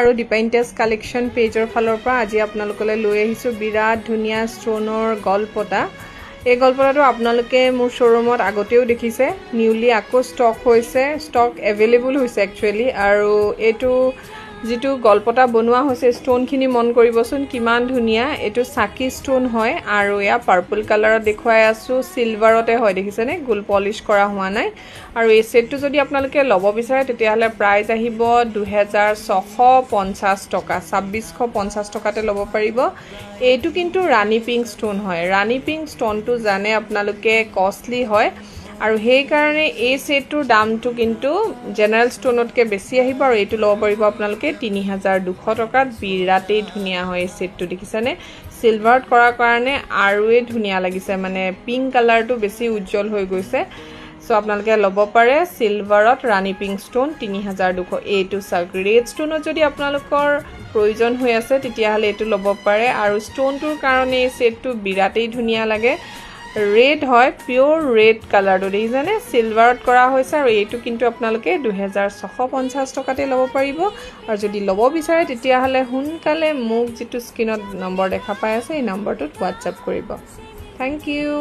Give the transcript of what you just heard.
আৰু ডিপেইণ্টেছ কালেকশ্যন পেজৰ ফালৰ পৰা আজি আপোনালোকলৈ লৈ আহিছোঁ বিৰাট ধুনীয়া ষ্টনৰ গলপতা। এই গলপতাটো আপোনালোকে মোৰ শ্ব'ৰুমত আগতেও দেখিছে, নিউলি আকৌ ষ্টক হৈছে, ষ্টক এভেইলেবল হৈছে একচুৱেলি। আৰু এইটো যিটো গলপতা বনোৱা হৈছে ষ্টনখিনি মন কৰিবচোন কিমান ধুনীয়া। এইটো চাকি ষ্টন হয় আৰু এয়া পাৰ্পল কালাৰত দেখুৱাই আছোঁ, চিলভাৰতে হয় দেখিছেনে, গোল্ড পলিছ কৰা হোৱা নাই। আৰু এই ছেটটো যদি আপোনালোকে ল'ব বিচাৰে তেতিয়াহ'লে প্ৰাইচ আহিব 2650 টকা, 2650 টকাতে ল'ব পাৰিব। এইটো কিন্তু ৰাণী পিংক ষ্টন হয়। ৰাণী পিংক ষ্টনটো জানে আপোনালোকে কষ্টলি হয় আৰু সেইকাৰণে এই ছেটটোৰ দামটো কিন্তু জেনেৰেল ষ্টনতকৈ বেছি আহিব। আৰু এইটো ল'ব পাৰিব আপোনালোকে 3200 টকাত। বিৰাটেই ধুনীয়া হয় এই ছেটটো দেখিছেনে, চিলভাৰত কৰাৰ কাৰণে আৰুৱেই ধুনীয়া লাগিছে, মানে পিংক কালাৰটো বেছি উজ্জ্বল হৈ গৈছে। চ' আপোনালোকে ল'ব পাৰে চিলভাৰত ৰাণী পিংক ষ্টন 3200। এইটো চাওক, ৰেড ষ্টনত যদি আপোনালোকৰ প্ৰয়োজন হৈ আছে তেতিয়াহ'লে এইটো ল'ব পাৰে। আৰু ষ্টনটোৰ কাৰণে এই ছেটটো বিৰাটেই ধুনীয়া লাগে। ৰেড হয়, পিয়'ৰ ৰেড কালাৰটো দেখিছেনে, চিলভাৰত কৰা হৈছে। আৰু এইটো কিন্তু আপোনালোকে 2650 টকাতে ল'ব পাৰিব। আৰু যদি ল'ব বিচাৰে তেতিয়াহ'লে সোনকালে মোক যিটো স্ক্ৰীণত নম্বৰ দেখা পাই আছে এই নম্বৰটোত হোৱাটছআপ কৰিব। Thank U.